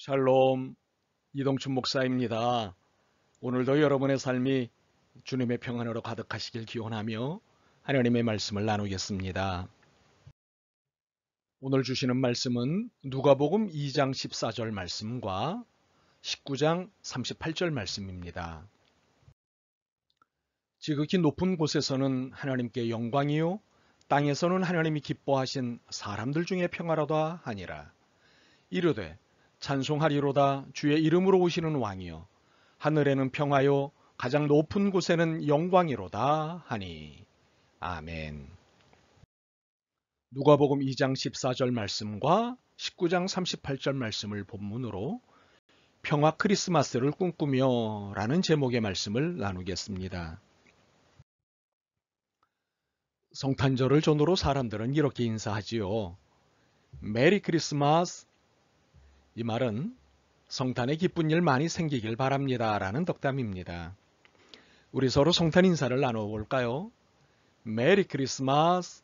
샬롬, 이동춘 목사입니다. 오늘도 여러분의 삶이 주님의 평안으로 가득하시길 기원하며 하나님의 말씀을 나누겠습니다. 오늘 주시는 말씀은 누가복음 2장 14절 말씀과 19장 38절 말씀입니다. 지극히 높은 곳에서는 하나님께 영광이요 땅에서는 하나님이 기뻐하신 사람들 중에 평화로다 하니라. 이르되 찬송하리로다 주의 이름으로 오시는 왕이여 하늘에는 평화요 가장 높은 곳에는 영광이로다 하니. 아멘. 누가복음 2장 14절 말씀과 19장 38절 말씀을 본문으로 평화 크리스마스를 꿈꾸며 라는 제목의 말씀을 나누겠습니다. 성탄절을 전후로 사람들은 이렇게 인사하지요. 메리 크리스마스. 이 말은 성탄에 기쁜 일 많이 생기길 바랍니다 라는 덕담입니다. 우리 서로 성탄 인사를 나눠볼까요? 메리 크리스마스.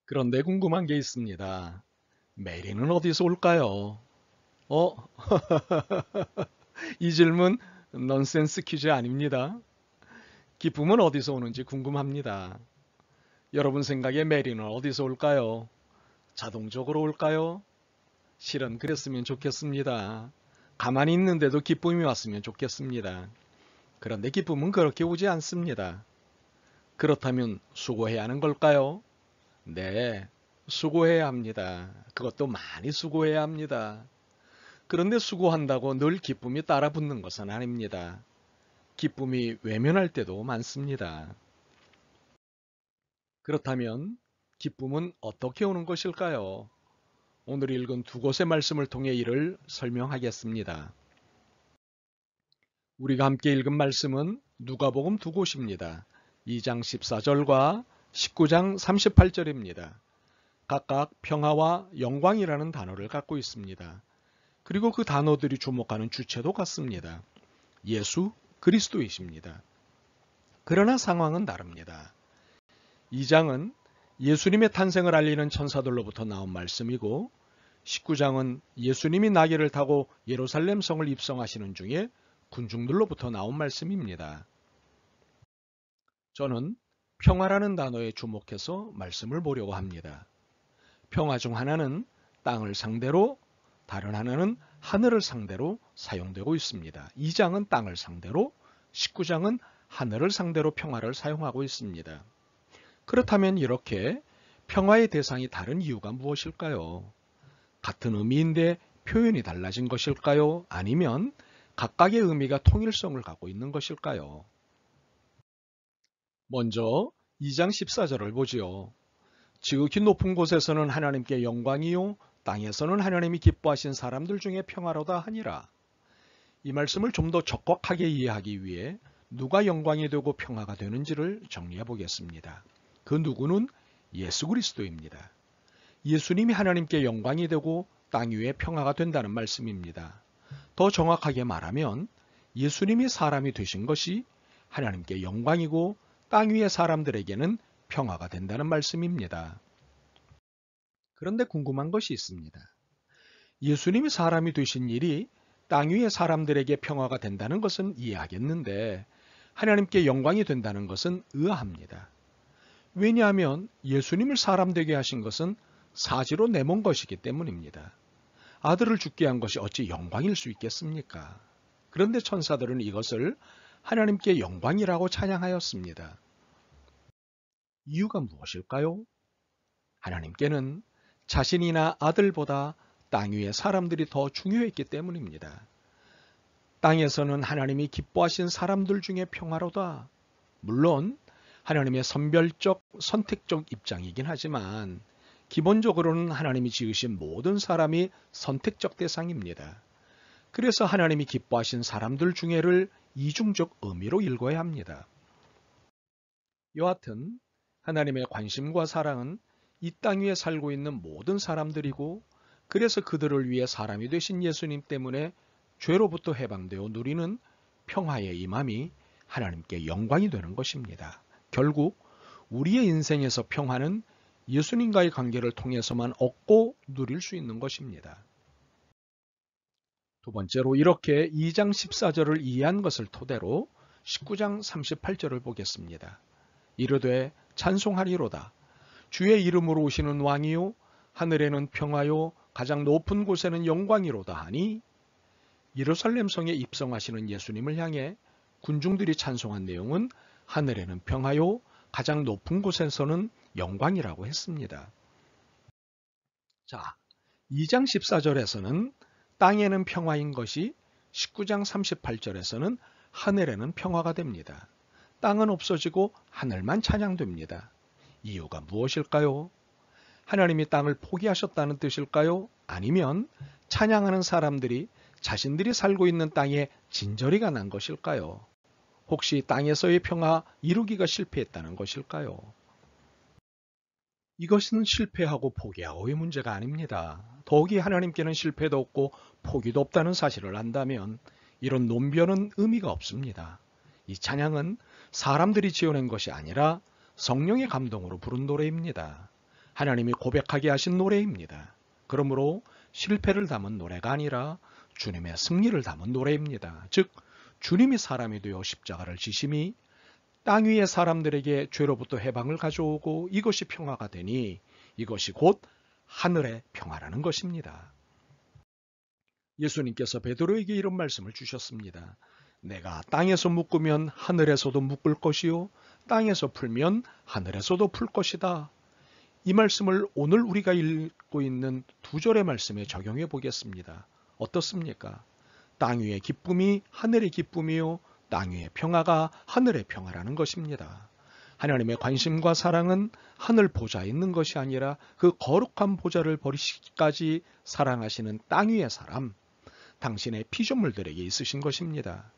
그런데 궁금한 게 있습니다. 메리는 어디서 올까요? 이 질문 넌센스 퀴즈 아닙니다. 기쁨은 어디서 오는지 궁금합니다. 여러분 생각에 메리는 어디서 올까요? 자동적으로 올까요? 실은 그랬으면 좋겠습니다. 가만히 있는데도 기쁨이 왔으면 좋겠습니다. 그런데 기쁨은 그렇게 오지 않습니다. 그렇다면 수고해야 하는 걸까요? 네, 수고해야 합니다. 그것도 많이 수고해야 합니다. 그런데 수고한다고 늘 기쁨이 따라 붙는 것은 아닙니다. 기쁨이 외면할 때도 많습니다. 그렇다면 기쁨은 어떻게 오는 것일까요? 오늘 읽은 두 곳의 말씀을 통해 이를 설명하겠습니다. 우리가 함께 읽은 말씀은 누가복음 두 곳입니다. 2장 14절과 19장 38절입니다. 각각 평화와 영광이라는 단어를 갖고 있습니다. 그리고 그 단어들이 주목하는 주체도 같습니다. 예수 그리스도이십니다. 그러나 상황은 다릅니다. 2장은 예수님의 탄생을 알리는 천사들로부터 나온 말씀이고 19장은 예수님이 나귀를 타고 예루살렘 성을 입성하시는 중에 군중들로부터 나온 말씀입니다. 저는 평화라는 단어에 주목해서 말씀을 보려고 합니다. 평화 중 하나는 땅을 상대로, 다른 하나는 하늘을 상대로 사용되고 있습니다. 2장은 땅을 상대로, 19장은 하늘을 상대로 평화를 사용하고 있습니다. 그렇다면 이렇게 평화의 대상이 다른 이유가 무엇일까요? 같은 의미인데 표현이 달라진 것일까요? 아니면 각각의 의미가 통일성을 갖고 있는 것일까요? 먼저 2장 14절을 보지요. 지극히 높은 곳에서는 하나님께 영광이요 땅에서는 하나님이 기뻐하신 사람들 중에 평화로다 하니라. 이 말씀을 좀 더 적확하게 이해하기 위해 누가 영광이 되고 평화가 되는지를 정리해 보겠습니다. 그 누구는 예수 그리스도입니다. 예수님이 하나님께 영광이 되고 땅 위에 평화가 된다는 말씀입니다. 더 정확하게 말하면 예수님이 사람이 되신 것이 하나님께 영광이고 땅 위의 사람들에게는 평화가 된다는 말씀입니다. 그런데 궁금한 것이 있습니다. 예수님이 사람이 되신 일이 땅 위의 사람들에게 평화가 된다는 것은 이해하겠는데 하나님께 영광이 된다는 것은 의아합니다. 왜냐하면 예수님을 사람 되게 하신 것은 사지로 내몬 것이기 때문입니다. 아들을 죽게 한 것이 어찌 영광일 수 있겠습니까? 그런데 천사들은 이것을 하나님께 영광이라고 찬양하였습니다. 이유가 무엇일까요? 하나님께는 자신이나 아들보다 땅 위의 사람들이 더 중요했기 때문입니다. 땅에서는 하나님이 기뻐하신 사람들 중에 평화로다. 물론 하나님의 선별적, 선택적 입장이긴 하지만 기본적으로는 하나님이 지으신 모든 사람이 선택적 대상입니다. 그래서 하나님이 기뻐하신 사람들 중에를 이중적 의미로 읽어야 합니다. 여하튼 하나님의 관심과 사랑은 이 땅 위에 살고 있는 모든 사람들이고 그래서 그들을 위해 사람이 되신 예수님 때문에 죄로부터 해방되어 누리는 평화의 임함이 하나님께 영광이 되는 것입니다. 결국 우리의 인생에서 평화는 예수님과의 관계를 통해서만 얻고 누릴 수 있는 것입니다. 두 번째로 이렇게 2장 14절을 이해한 것을 토대로 19장 38절을 보겠습니다. 이르되 찬송하리로다. 주의 이름으로 오시는 왕이요 하늘에는 평화요 가장 높은 곳에는 영광이로다 하니 예루살렘 성에 입성하시는 예수님을 향해 군중들이 찬송한 내용은 하늘에는 평화요 가장 높은 곳에서는 영광이라고 했습니다. 자, 2장 14절에서는 땅에는 평화인 것이 19장 38절에서는 하늘에는 평화가 됩니다. 땅은 없어지고 하늘만 찬양됩니다. 이유가 무엇일까요? 하나님이 땅을 포기하셨다는 뜻일까요? 아니면 찬양하는 사람들이 자신들이 살고 있는 땅에 진저리가 난 것일까요? 혹시 땅에서의 평화 이루기가 실패했다는 것일까요? 이것은 실패하고 포기하고의 문제가 아닙니다. 더욱이 하나님께는 실패도 없고 포기도 없다는 사실을 안다면 이런 논변은 의미가 없습니다. 이 찬양은 사람들이 지어낸 것이 아니라 성령의 감동으로 부른 노래입니다. 하나님이 고백하게 하신 노래입니다. 그러므로 실패를 담은 노래가 아니라 주님의 승리를 담은 노래입니다. 즉 주님이 사람이 되어 십자가를 지심이 땅 위의 사람들에게 죄로부터 해방을 가져오고 이것이 평화가 되니 이것이 곧 하늘의 평화라는 것입니다. 예수님께서 베드로에게 이런 말씀을 주셨습니다. 내가 땅에서 묶으면 하늘에서도 묶을 것이요 땅에서 풀면 하늘에서도 풀 것이다. 이 말씀을 오늘 우리가 읽고 있는 두 절의 말씀에 적용해 보겠습니다. 어떻습니까? 땅 위의 기쁨이 하늘의 기쁨이요 땅 위의 평화가 하늘의 평화라는 것입니다. 하나님의 관심과 사랑은 하늘 보좌에 있는 것이 아니라 그 거룩한 보좌를 버리시기까지 사랑하시는 땅 위의 사람, 당신의 피조물들에게 있으신 것입니다.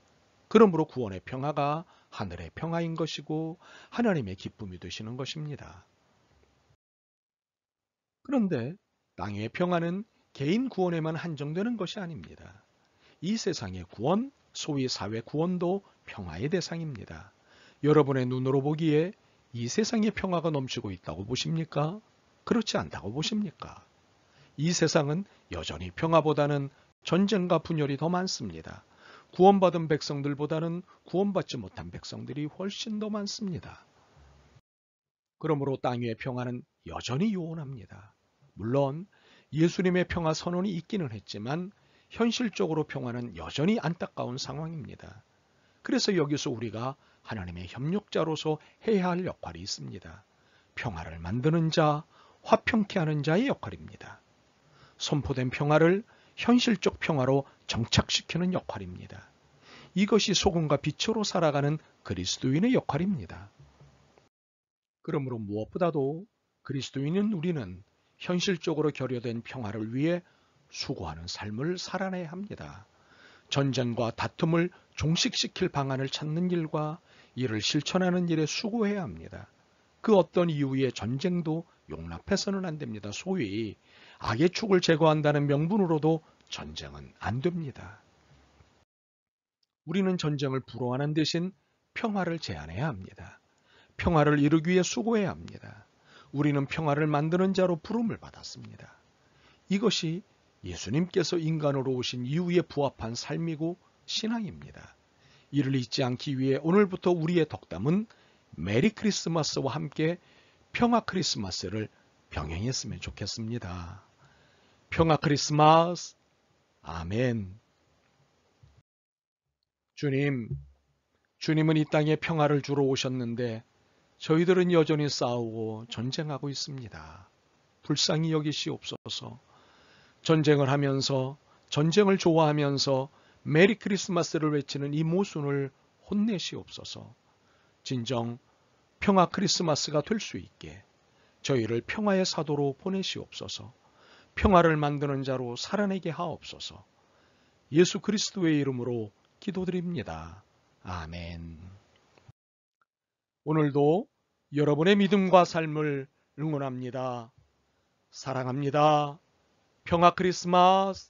그러므로 구원의 평화가 하늘의 평화인 것이고 하나님의 기쁨이 되시는 것입니다. 그런데 땅 위의 평화는 개인 구원에만 한정되는 것이 아닙니다. 이 세상의 구원, 소위 사회 구원도 평화의 대상입니다. 여러분의 눈으로 보기에 이 세상에 평화가 넘치고 있다고 보십니까? 그렇지 않다고 보십니까? 이 세상은 여전히 평화보다는 전쟁과 분열이 더 많습니다. 구원받은 백성들보다는 구원받지 못한 백성들이 훨씬 더 많습니다. 그러므로 땅 위의 평화는 여전히 요원합니다. 물론 예수님의 평화 선언이 있기는 했지만 현실적으로 평화는 여전히 안타까운 상황입니다. 그래서 여기서 우리가 하나님의 협력자로서 해야 할 역할이 있습니다. 평화를 만드는 자, 화평케 하는 자의 역할입니다. 선포된 평화를 현실적 평화로 정착시키는 역할입니다. 이것이 소금과 빛으로 살아가는 그리스도인의 역할입니다. 그러므로 무엇보다도 그리스도인인 우리는 현실적으로 결여된 평화를 위해 수고하는 삶을 살아내야 합니다. 전쟁과 다툼을 종식시킬 방안을 찾는 일과 이를 실천하는 일에 수고해야 합니다. 그 어떤 이유의 전쟁도 용납해서는 안 됩니다. 소위 악의 축을 제거한다는 명분으로도 전쟁은 안 됩니다. 우리는 전쟁을 불허하는 대신 평화를 제안해야 합니다. 평화를 이루기 위해 수고해야 합니다. 우리는 평화를 만드는 자로 부름을 받았습니다. 이것이 예수님께서 인간으로 오신 이후에 부합한 삶이고 신앙입니다. 이를 잊지 않기 위해 오늘부터 우리의 덕담은 메리 크리스마스와 함께 평화 크리스마스를 병행했으면 좋겠습니다. 평화 크리스마스. 아멘. 주님은 이 땅에 평화를 주러 오셨는데 저희들은 여전히 싸우고 전쟁하고 있습니다. 불쌍히 여기시옵소서. 전쟁을 하면서 전쟁을 좋아하면서 메리 크리스마스를 외치는 이 모순을 혼내시옵소서. 진정 평화 크리스마스가 될 수 있게 저희를 평화의 사도로 보내시옵소서. 평화를 만드는 자로 살아내게 하옵소서. 예수 그리스도의 이름으로 기도드립니다. 아멘. 오늘도 여러분의 믿음과 삶을 응원합니다. 사랑합니다. 평화 크리스마스.